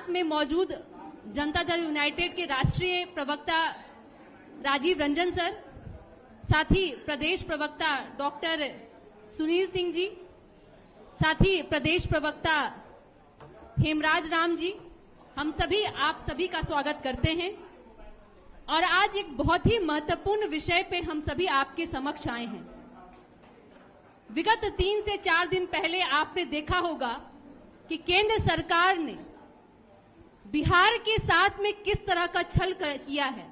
साथ में मौजूद जनता दल यूनाइटेड के राष्ट्रीय प्रवक्ता राजीव रंजन सर, साथ ही प्रदेश प्रवक्ता डॉक्टर सुनील सिंह जी, साथ ही प्रदेश प्रवक्ता हेमराज राम जी, हम सभी आप सभी का स्वागत करते हैं। और आज एक बहुत ही महत्वपूर्ण विषय पे हम सभी आपके समक्ष आए हैं। विगत 3 से 4 दिन पहले आपने देखा होगा कि केंद्र सरकार ने बिहार के साथ में किस तरह का छल किया है।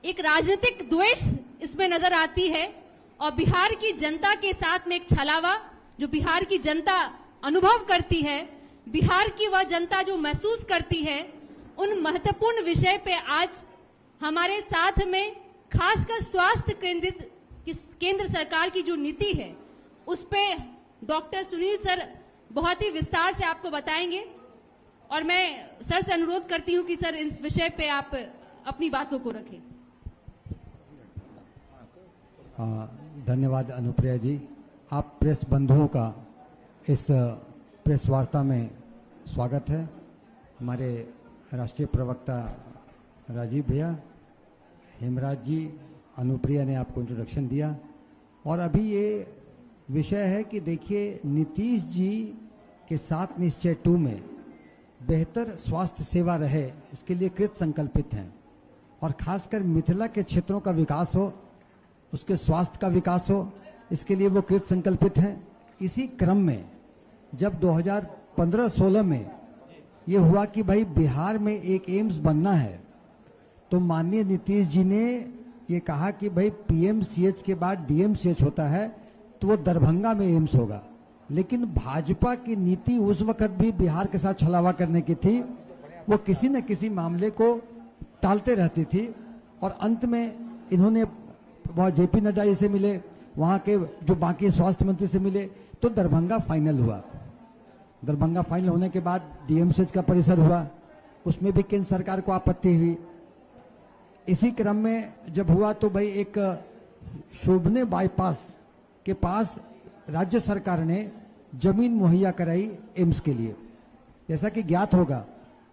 एक राजनीतिक द्वेष इसमें नजर आती है और बिहार की जनता के साथ में एक छलावा जो बिहार की जनता अनुभव करती है, बिहार की वह जनता जो महसूस करती है, उन महत्वपूर्ण विषय पे आज हमारे साथ में खासकर स्वास्थ्य केंद्रित केंद्र सरकार की जो नीति है उस पे डॉक्टर सुनील सर बहुत ही विस्तार से आपको बताएंगे। और मैं सर से अनुरोध करती हूं कि सर इस विषय पे आप अपनी बातों को रखें। धन्यवाद अनुप्रिया जी। आप प्रेस बंधुओं का इस प्रेस वार्ता में स्वागत है। हमारे राष्ट्रीय प्रवक्ता राजीव भैया, हेमराज जी, अनुप्रिया ने आपको इंट्रोडक्शन दिया। और अभी ये विषय है कि देखिए, नीतीश जी के 7 निश्चय 2 में बेहतर स्वास्थ्य सेवा रहे, इसके लिए कृत संकल्पित हैं। और खासकर मिथिला के क्षेत्रों का विकास हो, उसके स्वास्थ्य का विकास हो, इसके लिए वो कृत संकल्पित हैं। इसी क्रम में जब 2015-16 में ये हुआ कि भाई बिहार में एक एम्स बनना है, तो माननीय नीतीश जी ने ये कहा कि भाई पीएमसीएच के बाद डीएमसीएच होता है तो वो दरभंगा में एम्स होगा। लेकिन भाजपा की नीति उस वक्त भी बिहार के साथ छलावा करने की थी। वो किसी न किसी मामले को टालते रहती थी और अंत में इन्होंने वहाँ जेपी नड्डा जी से मिले, वहाँ के जो बाकी स्वास्थ्य मंत्री से मिले, तो दरभंगा फाइनल हुआ। दरभंगा फाइनल होने के बाद डीएमसीएच का परिसर हुआ, उसमें भी केंद्र सरकार को आपत्ति हुई। इसी क्रम में जब हुआ तो भाई एक शोभने बाईपास के पास राज्य सरकार ने जमीन मुहैया कराई एम्स के लिए। जैसा कि ज्ञात होगा,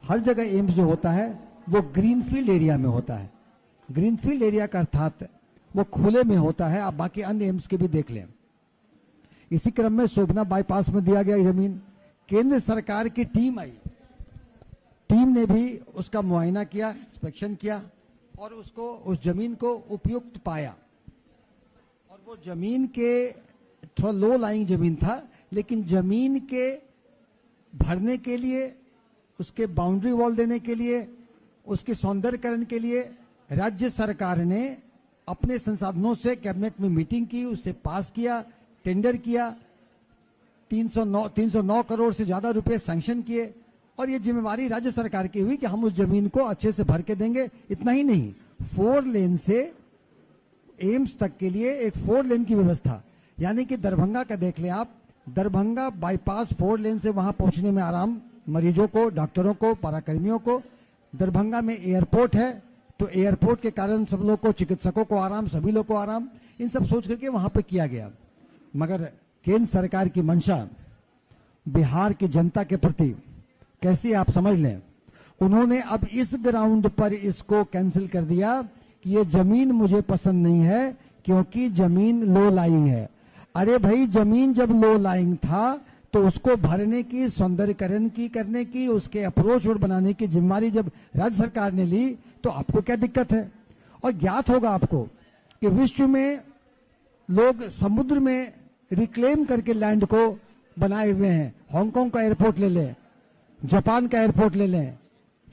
हर जगह एम्स जो होता है वो ग्रीनफील्ड एरिया में होता है। ग्रीनफील्ड एरिया का अर्थात वो खुले में होता है। आप बाकी अन्य एम्स के भी देख लें। इसी क्रम में शोभना बाईपास में दिया गया जमीन। केंद्र सरकार की टीम आई, टीम ने भी उसका मुआयना किया, इंस्पेक्शन किया और उसको उस जमीन को उपयुक्त पाया। और वो जमीन के थोड़ा लो लाइंग जमीन था, लेकिन जमीन के भरने के लिए, उसके बाउंड्री वॉल देने के लिए, उसके सौंदर्यकरण के लिए राज्य सरकार ने अपने संसाधनों से कैबिनेट में मीटिंग की, उसे पास किया, टेंडर किया, 309 करोड़ से ज्यादा रुपए सैंक्शन किए। और ये जिम्मेवारी राज्य सरकार की हुई कि हम उस जमीन को अच्छे से भर के देंगे। इतना ही नहीं, 4 लेन से एम्स तक के लिए एक 4 लेन की व्यवस्था, यानी कि दरभंगा का देख लें आप, दरभंगा बाईपास 4 लेन से वहां पहुंचने में आराम मरीजों को, डॉक्टरों को, पाराकर्मियों को। दरभंगा में एयरपोर्ट है तो एयरपोर्ट के कारण सब लोग को, चिकित्सकों को आराम, सभी लोग को आराम। इन सब सोच करके वहां पे किया गया। मगर केंद्र सरकार की मंशा बिहार की जनता के प्रति कैसी, आप समझ लें। उन्होंने अब इस ग्राउंड पर इसको कैंसिल कर दिया कि ये जमीन मुझे पसंद नहीं है क्योंकि जमीन लो लाइंग है। अरे भाई, जमीन जब लो लाइंग था तो उसको भरने की, सौंदर्यकरण की करने की, उसके अप्रोच रोड बनाने की जिम्मेदारी जब राज्य सरकार ने ली तो आपको क्या दिक्कत है। और ज्ञात होगा आपको कि विश्व में लोग समुद्र में रिक्लेम करके लैंड को बनाए हुए हैं। हांगकांग का एयरपोर्ट ले लें, जापान का एयरपोर्ट ले लें,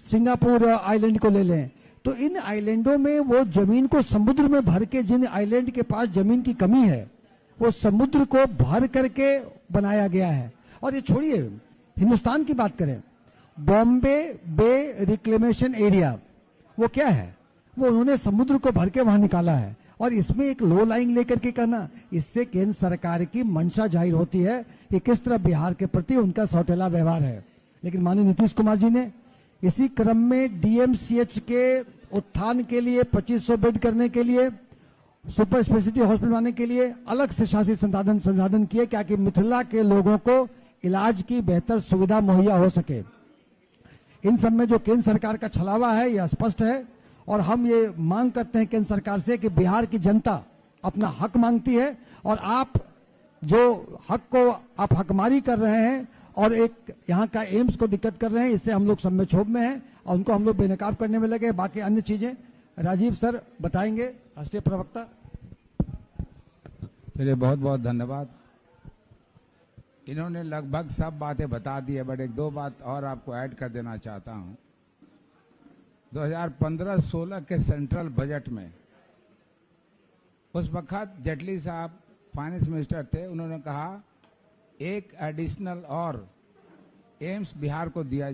सिंगापुर आइलैंड को ले लें, तो इन आइलैंडों में वो जमीन को समुद्र में भर के, जिन आइलैंड के पास जमीन की कमी है वो समुद्र को भर करके बनाया गया है। और ये छोड़िए, हिंदुस्तान की बात करें, बॉम्बे बे रिक्लेमेशन एरिया, वो क्या है, वो उन्होंने समुद्र को भर के वहां निकाला है। और इसमें एक लो लाइंग लेकर के करना, इससे केंद्र सरकार की मंशा जाहिर होती है कि किस तरह बिहार के प्रति उनका सौतेला व्यवहार है। लेकिन माननीय नीतीश कुमार जी ने इसी क्रम में डीएमसीएच के उत्थान के लिए, 2500 बेड करने के लिए, सुपर स्पेशलिटी हॉस्पिटल बनाने के लिए अलग से शासी संसाधन किए, क्या कि मिथिला के लोगों को इलाज की बेहतर सुविधा मुहैया हो सके। इन सब में जो केंद्र सरकार का छलावा है यह स्पष्ट है और हम ये मांग करते हैं केंद्र सरकार से कि बिहार की जनता अपना हक मांगती है और आप जो हक को आप हकमारी कर रहे हैं और एक यहाँ का एम्स को दिक्कत कर रहे हैं, इससे हम लोग सब में क्षोभ में हैं और उनको हम लोग बेनकाब करने में लगे। बाकी अन्य चीजें राजीव सर बताएंगे, राष्ट्रीय प्रवक्ता। चलिए, बहुत बहुत धन्यवाद। इन्होंने लगभग सब बातें बता दी है, बट एक दो बात और आपको ऐड कर देना चाहता हूं। 2015-16 के सेंट्रल बजट में उस वक्त जेटली साहब फाइनेंस मिनिस्टर थे, उन्होंने कहा एक एडिशनल और एम्स बिहार को दिया